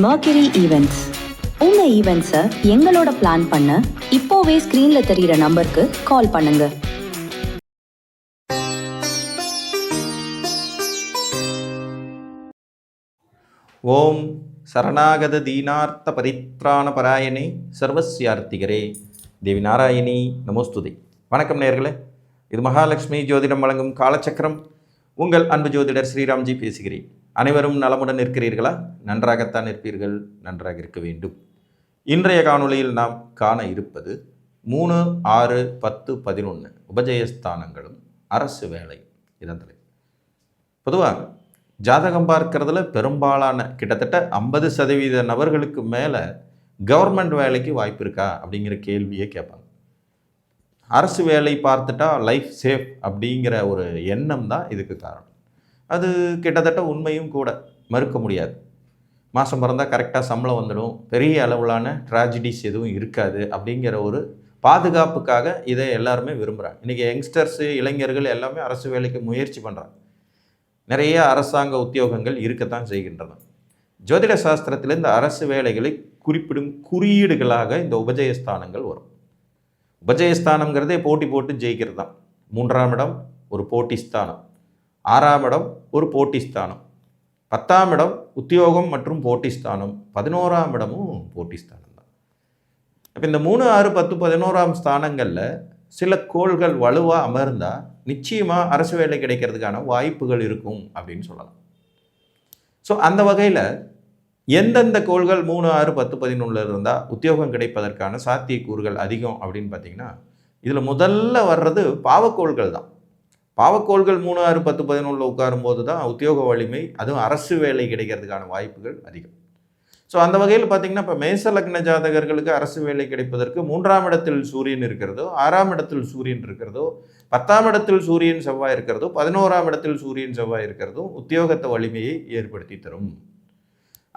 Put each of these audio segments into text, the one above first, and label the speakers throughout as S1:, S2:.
S1: Mercury Events. உங்க ஈவெண்ட்ஸை எங்களோட plan பண்ண இப்போவே ஸ்கிரீன்ல தெரியுற நம்பருக்கு கால் பண்ணுங்க.
S2: ஓம் சரணாகத தீனார்த்த பரித்ராண பராயணே சர்வஸ்யார்த்திகரே தேவி நாராயணி நமோஸ்துதே. வணக்கம் நேயர்களே, இது மகாலட்சுமி ஜோதிடம் வழங்கும் காலச்சக்கரம். உங்கள் அன்பு ஜோதிடர் ஸ்ரீராம்ஜி பேசுகிறேன். அனைவரும் நலமுடன் இருக்கிறீர்களா? நன்றாகத்தான் இருப்பீர்கள், நன்றாக இருக்க வேண்டும். இன்றைய காணொளியில் நாம் காண இருப்பது 3, 6, 10, 11 உபஜயஸ்தானங்களும் அரசு வேலை. இதன் தலை. பொதுவாக ஜாதகம் பார்க்கறதுல பெரும்பாலான கிட்டத்தட்ட 50% நபர்களுக்கு மேலே கவர்மெண்ட் வேலைக்கு வாய்ப்பு இருக்கா அப்படிங்கிற கேள்வியை கேட்பாங்க. அரசு வேலை பார்த்துட்டா லைஃப் சேஃப் அப்படிங்கிற ஒரு எண்ணம் தான் இதுக்கு காரணம். அது கிட்டத்தட்ட உண்மையும் கூட, மறுக்க முடியாது. மாதம் பிறந்தால் கரெக்டாக சம்பளம் வந்துடும், பெரிய அளவிலான ட்ராஜடிஸ் எதுவும் இருக்காது அப்படிங்கிற ஒரு பாதுகாப்புக்காக இதை எல்லாருமே விரும்புகிறாங்க. இன்றைக்கி யங்ஸ்டர்ஸு, இளைஞர்கள் எல்லாமே அரசு வேலைக்கு முயற்சி பண்ணுறாங்க. நிறைய அரசாங்க உத்தியோகங்கள் இருக்கத்தான் செய்கின்றன. ஜோதிட சாஸ்திரத்தில் இந்த அரசு வேலைகளை குறிப்பிடும் குறியீடுகளாக இந்த உபஜயஸ்தானங்கள் வரும். உபஜயஸ்தானங்கிறதே போட்டி போட்டு ஜெயிக்கிறது தான். 3ஆம் இடம் ஒரு போட்டி ஸ்தானம், 6ஆம் இடம் ஒரு போட்டி ஸ்தானம், 10ஆம் இடம் உத்தியோகம் மற்றும் போட்டி ஸ்தானம், 11ஆம் இடமும் போட்டி ஸ்தானம் தான். அப்போ இந்த 3, 6, 10, 11ஆம் ஸ்தானங்களில் சில கோள்கள் வலுவாக அமர்ந்தால் நிச்சயமாக அரசு வேலை கிடைக்கிறதுக்கான வாய்ப்புகள் இருக்கும் அப்படின்னு சொல்லலாம். ஸோ அந்த வகையில் எந்தெந்த கோள்கள் 3, 6, 10, 11 இருந்தால் உத்தியோகம் கிடைப்பதற்கான சாத்தியக்கூறுகள் அதிகம் அப்படின்னு பார்த்தீங்கன்னா, இதில் முதல்ல வர்றது பாவக்கோள்கள் தான். பாவக்கோள்கள் 3, 6, 10, 11 உட்காரும்போது தான் உத்தியோக வலிமை, அதுவும் அரசு வேலை கிடைக்கிறதுக்கான வாய்ப்புகள் அதிகம். ஸோ அந்த வகையில் பார்த்திங்கன்னா, இப்போ மேச லக்ன ஜாதகர்களுக்கு அரசு வேலை கிடைப்பதற்கு 3ஆம் இடத்தில் சூரியன் இருக்கிறதோ, 6ஆம் இடத்தில் சூரியன் இருக்கிறதோ, 10ஆம் இடத்தில் சூரியன் செவ்வாய் இருக்கிறதோ, 11ஆம் இடத்தில் சூரியன் செவ்வாய் இருக்கிறதோ உத்தியோகத்தை வலிமையை ஏற்படுத்தி தரும்.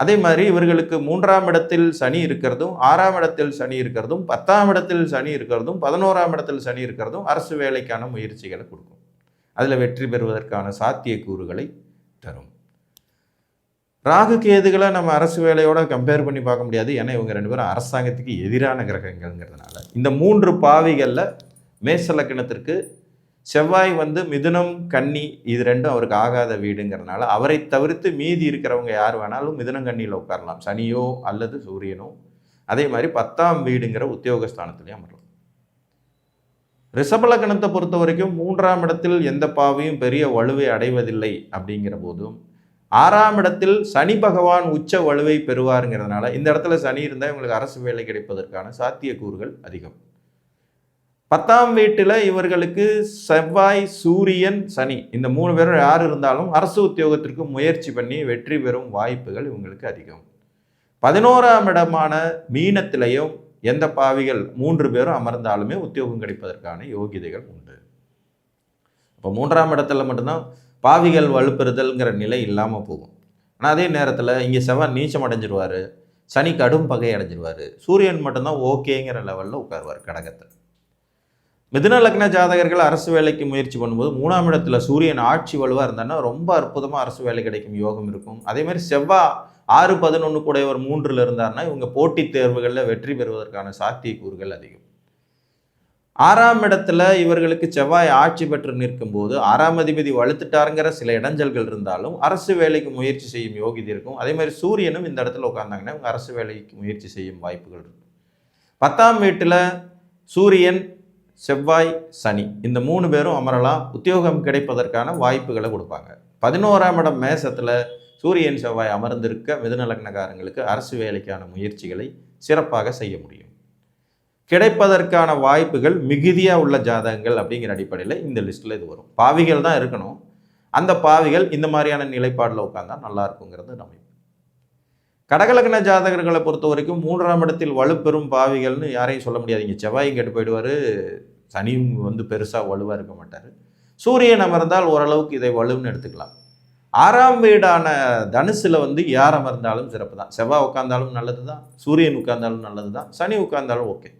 S2: அதே மாதிரி இவர்களுக்கு 3ஆம் இடத்தில் சனி இருக்கிறதும், 6ஆம் இடத்தில் சனி இருக்கிறதும், 10ஆம் இடத்தில் சனி இருக்கிறதும், 11ஆம் இடத்தில் சனி இருக்கிறதும் அரசு வேலைக்கான முயற்சிகளை கொடுக்கும். அதில் வெற்றி பெறுவதற்கான சாத்தியக்கூறுகளை தரும். ராகு கேதுகளை நம்ம அரசு வேலையோட கம்பேர் பண்ணி பார்க்க முடியாது. ஏன்னா இவங்க 2 பேரும் அரசாங்கத்துக்கு எதிரான கிரகங்கள்ங்கிறதுனால இந்த 3 பாவிகளில் மேச லக்னத்திற்கு செவ்வாய் மிதுனம், கன்னி, இது 2 அவருக்கு ஆகாத வீடுங்கிறதுனால அவரை தவிர்த்து மீதி இருக்கிறவங்க யார் வேணாலும் மிதுனம், கன்னியில் உட்காரலாம். சனியோ அல்லது சூரியனோ. அதே மாதிரி 10ஆம் வீடுங்கிற உத்தியோகஸ்தானத்திலையும் அமரலாம். ரிஷப லக்னத்தை பொறுத்த வரைக்கும் 3ஆம் இடத்தில் எந்த பாவையும் பெரிய வலுவை அடைவதில்லை. அப்படிங்கிற போதும் 6ஆம் இடத்தில் சனி பகவான் உச்ச வலுவை பெறுவாருங்கிறதுனால இந்த இடத்துல சனி இருந்தால் இவங்களுக்கு அரசு வேலை கிடைப்பதற்கான சாத்தியக்கூறுகள் அதிகம். 10ஆம் வீட்டில் இவர்களுக்கு செவ்வாய், சூரியன், சனி இந்த 3 பேரும் யார் இருந்தாலும் அரசு உத்தியோகத்திற்கு முயற்சி பண்ணி வெற்றி பெறும் வாய்ப்புகள் இவங்களுக்கு அதிகம். 11ஆம் இடமான மீனத்திலையும் எந்த பாவிகள் 3 பேரும் அமர்ந்தாலுமே உத்தியோகம் கிடைப்பதற்கான யோகிதைகள் உண்டு. இப்போ 3ஆம் இடத்துல மட்டும்தான் பாவிகள் வலுப்பெறுதல்ங்கிற நிலை இல்லாமல் போகும். ஆனால் அதே நேரத்தில் இங்கே செவ்வாய் நீச்சம் அடைஞ்சிருவார், சனி கடும் பகை அடைஞ்சிருவார், சூரியன் மட்டும்தான் ஓகேங்கிற லெவலில் உட்காருவார் கடகத்தில். மிதுன லக்ன ஜாதகர்கள் அரசு வேலைக்கு முயற்சி பண்ணும்போது 3ஆம் இடத்துல சூரியன் ஆட்சி வலுவாக இருந்தாங்கன்னா ரொம்ப அற்புதமாக அரசு வேலை கிடைக்கும் யோகம் இருக்கும். அதே மாதிரி செவ்வாய் 6, 11 கூட ஒரு 3ல் இருந்தார்னா இவங்க போட்டித் தேர்வுகளில் வெற்றி பெறுவதற்கான சாத்தியக்கூறுகள் அதிகம். 6ஆம் இடத்துல இவர்களுக்கு செவ்வாய் ஆட்சி பெற்று நிற்கும் போது 6ஆம் அதிபதி வலுத்துட்டாருங்கிற சில இடைஞ்சல்கள் இருந்தாலும் அரசு வேலைக்கு முயற்சி செய்யும் யோகிதை இருக்கும். அதே மாதிரி சூரியனும் இந்த இடத்துல உட்கார்ந்தாங்கன்னா இவங்க அரசு வேலைக்கு முயற்சி செய்யும் வாய்ப்புகள் இருக்கும். 10ஆம் வீட்டில் சூரியன், செவ்வாய், சனி இந்த 3 பேரும் அமரலாம், உத்தியோகம் கிடைப்பதற்கான வாய்ப்புகளை கொடுப்பாங்க. 11ஆம் இடம் மேசத்தில் சூரியன், செவ்வாய் அமர்ந்திருக்க மிதுன லக்னக்காரங்களுக்கு அரசு வேலைக்கான முயற்சிகளை சிறப்பாக செய்ய முடியும். கிடைப்பதற்கான வாய்ப்புகள் மிகுதியாக உள்ள ஜாதகங்கள் அப்படிங்கிற அடிப்படையில் இந்த லிஸ்ட்டில் இது வரும். பாவிகள் தான் இருக்கணும், அந்த பாவிகள் இந்த மாதிரியான நிலைப்பாடில் உட்கார்ந்தா நல்லா இருக்குங்கிறது நம்ம. கடகலக்ன ஜாதகர்களை பொறுத்த வரைக்கும் 3ஆம் இடத்தில் வலுப்பெறும் பாவிகள்னு யாரையும் சொல்ல முடியாது. இங்கே செவ்வாயும் கெட்டு போயிடுவார், சனியும் பெருசாக வலுவாக இருக்க மாட்டார். சூரியன் அமர்ந்தால் ஓரளவுக்கு இதை வலுன்னு எடுத்துக்கலாம். 6ஆம் வீடான தனுசில் யார் அமர்ந்தாலும் சிறப்பு தான். செவ்வாய் உட்கார்ந்தாலும் நல்லது தான், சூரியன் உட்கார்ந்தாலும் நல்லது தான், சனி உட்கார்ந்தாலும் ஓகே.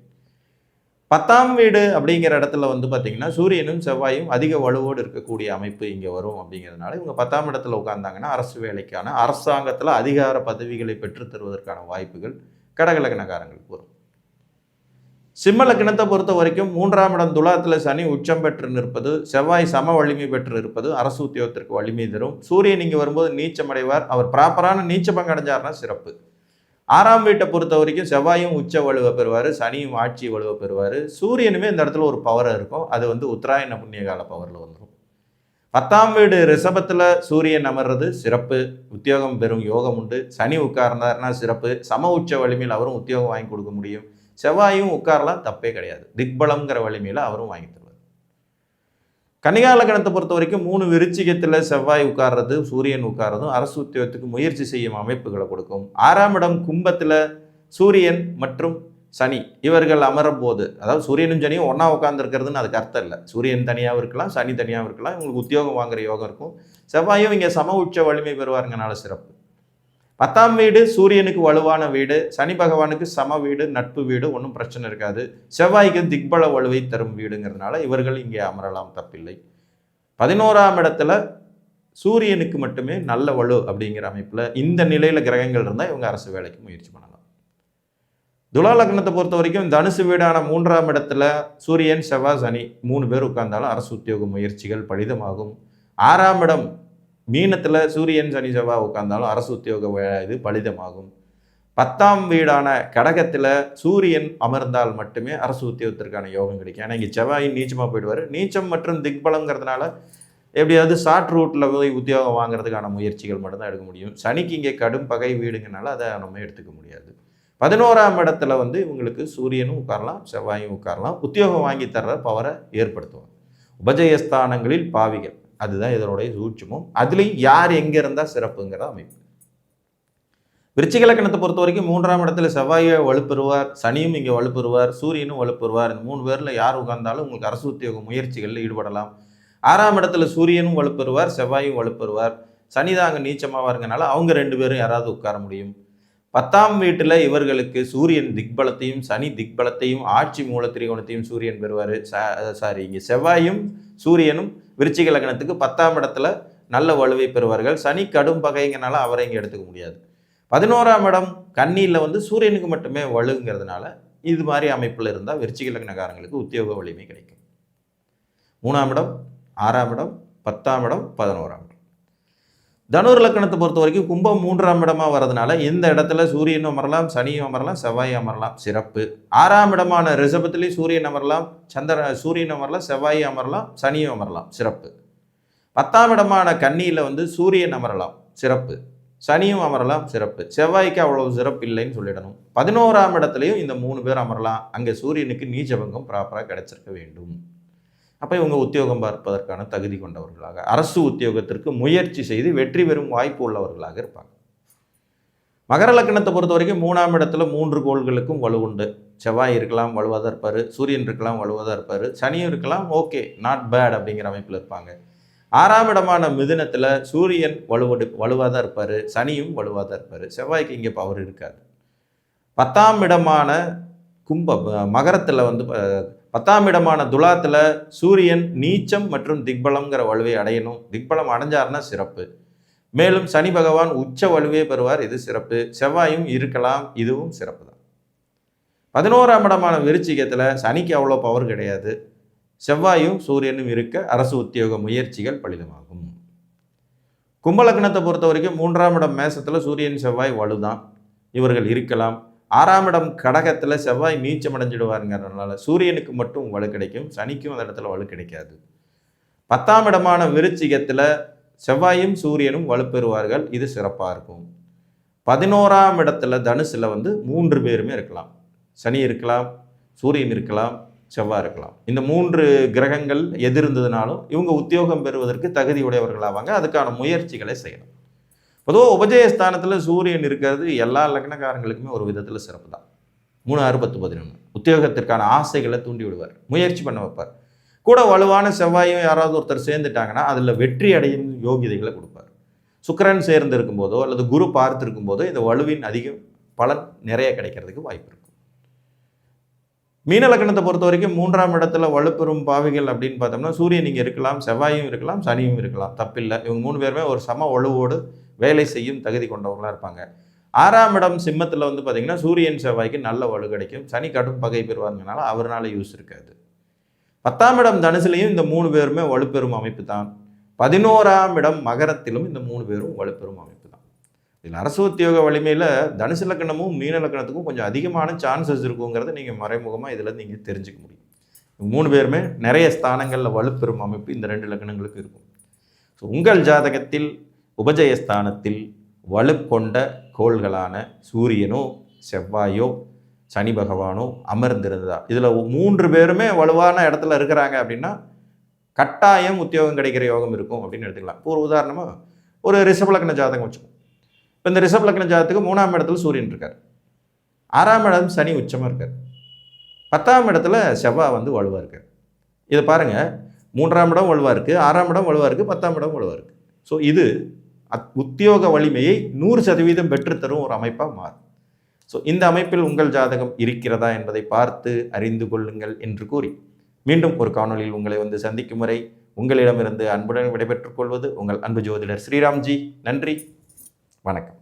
S2: 10ஆம் வீடு அப்படிங்கிற இடத்துல வந்து பார்த்தீங்கன்னா சூரியனும் செவ்வாயும் அதிக வலுவோடு இருக்கக்கூடிய அமைப்பு இங்கே வரும் அப்படிங்கிறதுனால இவங்க 10ஆம் இடத்துல உட்கார்ந்தாங்கன்னா அரசு வேலைக்கான அரசாங்கத்தில் அதிகார பதவிகளை பெற்று தருவதற்கான வாய்ப்புகள் கடகலக்கணக்காரங்களுக்கு வரும். சிம்ம லக்னத்தை பொறுத்த வரைக்கும் 3ஆம் இடம் துலாத்தில் சனி உச்சம் பெற்று நிற்பது, செவ்வாய் சம வலிமை பெற்று இருப்பது அரசு உத்தியோகத்திற்கு வலிமை தரும். சூரியன் இங்கே வரும்போது நீச்சம் அடைவார். அவர் ப்ராப்பரான நீச்ச பங்கு அடைஞ்சார்னா சிறப்பு. 6ஆம் வீட்டை பொறுத்த வரைக்கும் செவ்வாயும் உச்ச வலுவை பெறுவார், சனியும் ஆட்சி வலுவை பெறுவார். சூரியனுமே இந்த இடத்துல ஒரு பவர் இருக்கும். அது வந்து உத்தராயண புண்ணியகால பவரில் வந்துடும். 10ஆம் வீடு ரிஷபத்தில் சூரியன் அமர்றது சிறப்பு, உத்தியோகம் பெறும் யோகம் உண்டு. சனி உட்கார்ந்தார்னா சிறப்பு, சம உச்ச வலிமையில் அவரும் உத்தியோகம் வாங்கி கொடுக்க முடியும். செவ்வாயும் உட்காரலாம், தப்பே கிடையாது. திக்பலம்ங்கிற வலிமையில் அவரும் வாங்கி தருவார். கன்னிகா லக்னத்தை பொறுத்த வரைக்கும் 3 விருச்சிகத்தில் செவ்வாய் உட்கார்றது, சூரியன் உட்கார்றதும் அரசு உத்தியோகத்துக்கு முயற்சி செய்யும் அமைப்புகளை கொடுக்கும். 6ஆம் இடம் கும்பத்தில் சூரியன் மற்றும் சனி இவர்கள் அமரும் போது, அதாவது சூரியனும் சனியும் ஒன்றா உட்கார்ந்துருக்கிறதுன்னு அதுக்கு அர்த்தம் இல்லை. சூரியன் தனியாகவும் இருக்கலாம், சனி தனியாகவும் இருக்கலாம். இவங்களுக்கு உத்தியோகம் வாங்குற யோகம் இருக்கும். செவ்வாயும் இங்கே சம உச்ச வலிமை பெறுவாருங்கனால சிறப்பு. 10ஆம் வீடு சூரியனுக்கு வலுவான வீடு, சனி பகவானுக்கு சம வீடு, நட்பு வீடு, ஒன்றும் பிரச்சனை இருக்காது. செவ்வாய்க்கு திக்பல வலுவை தரும் வீடுங்கிறதுனால இவர்கள் இங்கே அமரலாம், தப்பில்லை. 11ஆம் இடத்துல சூரியனுக்கு மட்டுமே நல்ல வலு அப்படிங்கிற அமைப்பில் இந்த நிலையில் கிரகங்கள் இருந்தால் இவங்க அரசு வேலைக்கு முயற்சி பண்ணலாம். துலா லக்னத்தை பொறுத்த வரைக்கும் தனுசு வீடான 3ஆம் இடத்துல சூரியன் செவ்வாய் சனி 3 பேர் உட்கார்ந்தாலும் அரசு உத்தியோக முயற்சிகள் பலிதமாகும். 6ஆம் இடம் மீனத்தில் சூரியன் சனி செவ்வாய் உட்கார்ந்தாலும் அரசு உத்தியோக இது பலிதமாகும். 10ஆம் வீடான கடகத்தில் சூரியன் அமர்ந்தால் மட்டுமே அரசு உத்தியோகத்திற்கான யோகம் கிடைக்கும். ஏன்னா இங்கே செவ்வாயின் நீச்சமாக போயிடுவார். நீச்சம் மற்றும் திக்பலங்கிறதுனால எப்படியாவது ஷார்ட் ரூட்டில் போய் உத்தியோகம் வாங்குறதுக்கான முயற்சிகள் மட்டும்தான் எடுக்க முடியும். சனிக்கு இங்கே கடும் பகை வீடுங்கனால அதை நம்ம எடுத்துக்க முடியாது. 11ஆம் இடத்துல வந்து இவங்களுக்கு சூரியனும் உட்காரலாம், செவ்வாயும் உட்காரலாம். உத்தியோகம் வாங்கி தர்ற பவரை ஏற்படுத்துவாங்க. உபஜயஸ்தானங்களில் பாவிகள், அதுதான் இதனுடைய சூட்சமும். அதுலேயும் யார் எங்கே இருந்தால் சிறப்புங்கிற அமைப்பு. விருச்சிக லக்னத்தை பொறுத்த வரைக்கும் 3ஆம் இடத்துல செவ்வாயை வலுப்பெறுவார், சனியும் இங்கே வலுப்பெறுவார், சூரியனும் வலுப்பெறுவார். இந்த 3 பேரில் யார் உட்கார்ந்தாலும் உங்களுக்கு அரசு உத்தியோக முயற்சிகளில் ஈடுபடலாம். 6ஆம் இடத்துல சூரியனும் வலுப்பெறுவார், செவ்வாயும் வலுப்பெறுவார். சனி தான் அங்கே நீச்சமாவாருங்கனால அவங்க 2 பேரும் யாராவது உட்கார முடியும். 10ஆம் வீட்டில் இவர்களுக்கு சூரியன் திக்பலத்தையும் சனி திக்பலத்தையும் ஆட்சி மூல திரிகோணத்தையும் சூரியன் பெறுவார். இங்கே செவ்வாயும் சூரியனும் விருச்சிக லக்னத்துக்கு 10ஆம் இடத்துல நல்ல வலுவை பெறுவார்கள். சனி கடும் பகைங்கனால அவரை இங்கே எடுத்துக்க முடியாது. 11ஆம் இடம் கன்னியில் வந்து சூரியனுக்கு மட்டுமே வலுங்கிறதுனால இது மாதிரி அமைப்பில் இருந்தால் விருச்சிக லக்னக்காரங்களுக்கு உத்தியோக வலிமை கிடைக்கும். 3ஆம் இடம், 6ஆம் இடம், 10ஆம் இடம், 11ஆம் இடம். தனுர் லக்னத்தை பொறுத்த வரைக்கும் கும்பம் 3ஆம் இடமாக வர்றதுனால இந்த இடத்துல சூரியனும் அமரலாம், சனியும் அமரலாம், செவ்வாயும் அமரலாம், சிறப்பு. 6ஆம் இடமான ரிஷபத்திலையும் சூரியன் அமரலாம், சூரியன் அமரலாம், செவ்வாயும் அமரலாம், சனியும் அமரலாம், சிறப்பு. 10ஆம் இடமான கன்னியில் வந்து சூரியன் அமரலாம், சிறப்பு. சனியும் அமரலாம், சிறப்பு. செவ்வாய்க்கு அவ்வளவு சிறப்பு இல்லைன்னு சொல்லிடணும். 11ஆம் இடத்துலையும் இந்த 3 பேர் அமரலாம். அங்கே சூரியனுக்கு நீச்சபங்கம் ப்ராப்பராக கிடைச்சிருக்க வேண்டும். அப்போ இவங்க உத்தியோகம் பார்ப்பதற்கான தகுதி கொண்டவர்களாக, அரசு உத்தியோகத்திற்கு முயற்சி செய்து வெற்றி பெறும் வாய்ப்பு உள்ளவர்களாக இருப்பாங்க. மகர லக்னத்தை பொறுத்த வரைக்கும் 3ஆம் இடத்துல 3 கோள்களுக்கும் வலு உண்டு. செவ்வாய் இருக்கலாம், வலுவாக தான் இருப்பார். சூரியன் இருக்கலாம், வலுவாக தான் இருப்பார். சனியும் இருக்கலாம், ஓகே, நாட் பேட் அப்படிங்கிற அமைப்பில் இருப்பாங்க. 6ஆம் இடமான மிதுனத்தில் சூரியன் வலுவாக தான் இருப்பார், சனியும் வலுவாக தான் இருப்பார். செவ்வாய்க்கு இங்கே பவர் இருக்காது. 10ஆம் இடமான மகரத்தில் வந்து 10ஆம் இடமான துலாத்தில் சூரியன் நீச்சம் மற்றும் திக்பலம்ங்கிற வலுவை அடையணும். திக்பலம் அடைஞ்சார்னா சிறப்பு. மேலும் சனி பகவான் உச்ச வலுவே பெறுவார், இது சிறப்பு. செவ்வாயும் இருக்கலாம், இதுவும் சிறப்பு தான். 11ஆம் இடமான விருச்சிகத்தில் சனிக்கு அவ்வளோ பவர் கிடையாது. செவ்வாயும் சூரியனும் இருக்க அரசு உத்தியோக முயற்சிகள் பலிதமாகும். கும்பலக்னத்தை பொறுத்த வரைக்கும் 3ஆம் இடம் மேசத்தில் சூரியன் செவ்வாய் வலுதான், இவர்கள் இருக்கலாம். 6ஆம் இடம் கடகத்தில் செவ்வாய் நீச்சம் அடைஞ்சிடுவாருங்கிறதுனால சூரியனுக்கு மட்டும் வலு கிடைக்கும், சனிக்கும் அந்த இடத்துல வலு கிடைக்காது. 10ஆம் இடமான விருச்சிகத்தில் செவ்வாயும் சூரியனும் வலுப்பெறுவார்கள், இது சிறப்பாக இருக்கும். 11ஆம் இடத்துல தனுசில் வந்து 3 பேருமே இருக்கலாம். சனி இருக்கலாம், சூரியன் இருக்கலாம், செவ்வாய் இருக்கலாம். இந்த 3 கிரகங்கள் எது இருந்ததுனாலும் இவங்க உத்தியோகம் பெறுவதற்கு தகுதி உடையவர்களாவாங்க. அதுக்கான முயற்சிகளை செய்யணும். பொதுவாக உபஜயஸ்தானத்தில் சூரியன் இருக்கிறது எல்லா லக்னக்காரங்களுக்குமே ஒரு விதத்தில் சிறப்பு தான். 3, 6, 10, 11 உத்தியோகத்திற்கான ஆசைகளை தூண்டி விடுவார், முயற்சி பண்ண வைப்பார். கூட வலுவான செவ்வாயும் யாராவது ஒருத்தர் சேர்ந்துட்டாங்கன்னா அதில் வெற்றி அடையும் யோகிதைகளை கொடுப்பார். சுக்கிரன் சேர்ந்து இருக்கும்போதோ அல்லது குரு பார்த்து இருக்கும்போதோ இந்த வலுவின் அதிகம் பலன் நிறைய கிடைக்கிறதுக்கு வாய்ப்பு இருக்கும். மீன லக்னத்தை பொறுத்த வரைக்கும் 3ஆம் இடத்துல வலுப்பெறும் பாவிகள் அப்படின்னு பார்த்தோம்னா சூரியன் இங்கே இருக்கலாம், செவ்வாயும் இருக்கலாம், சனியும் இருக்கலாம், தப்பில்லை. இவங்க 3 பேருமே ஒரு சம வலுவோடு வேலை செய்யும் தகுதி கொண்டவங்களாக இருப்பாங்க. 6ஆம் இடம் சிம்மத்தில் வந்து பார்த்திங்கன்னா சூரியன் செவ்வாய்க்கு நல்ல வலு கிடைக்கும். சனி கடும் பகை பெறுவாங்கனால அவரால் யூஸ் இருக்காது. 10ஆம் இடம் தனுசுலையும் இந்த 3 பேருமே வலுப்பெறும் அமைப்பு தான். 11ஆம் இடம் மகரத்திலும் இந்த 3 பேரும் வலுப்பெறும் அமைப்பு தான். இதில் அரசு உத்தியோக வலிமையில் தனுசு லக்கணமும் மீன லக்கணத்துக்கும் கொஞ்சம் அதிகமான சான்சஸ் இருக்குங்கிறத நீங்கள் மறைமுகமாக இதில் நீங்கள் தெரிஞ்சுக்க முடியும். 3 பேருமே நிறைய ஸ்தானங்களில் வலுப்பெறும் அமைப்பு இந்த 2 லக்கணங்களுக்கு இருக்கும். ஸோ உங்கள் ஜாதகத்தில் உபஜயஸ்தானத்தில் வலுக்கொண்ட கோள்களான சூரியனோ செவ்வாயோ சனி பகவானோ அமர்ந்திருந்ததா, இதில் 3 பேருமே வலுவான இடத்துல இருக்கிறாங்க அப்படின்னா கட்டாயம் உத்தியோகம் கிடைக்கிற யோகம் இருக்கும் அப்படின்னு எடுத்துக்கலாம். இப்போ ஒரு உதாரணமாக ஒரு ரிஷப லக்ன ஜாதகம் வச்சுக்கோம். இப்போ இந்த ரிஷப லக்ன ஜாதகத்துக்கு 3ஆம் இடத்துல சூரியன் இருக்கார், 6ஆம் இடம் சனி உச்சமாக இருக்கார், 10ஆம் இடத்துல செவ்வாய் வந்து வலுவாக இருக்கார். இதை பாருங்கள், 3ஆம் இடம் வலுவாக இருக்குது, 6ஆம் இடம் வலுவாக இருக்குது, 10ஆம் இடம் வலுவாக இருக்குது. ஸோ இது உத்தியோக வலிமையை 100% பெற்றுத்தரும் ஒரு அமைப்பாக மாறும். ஸோ இந்த அமைப்பில் உங்கள் ஜாதகம் இருக்கிறதா என்பதை பார்த்து அறிந்து கொள்ளுங்கள் என்று கூறி மீண்டும் ஒரு காணொலியில் உங்களை வந்து சந்திக்கும் வரை உங்களிடமிருந்து அன்புடன் விடைபெற்றுக் கொள்வது உங்கள் அன்பு ஜோதிடர் ஸ்ரீராம்ஜி. நன்றி, வணக்கம்.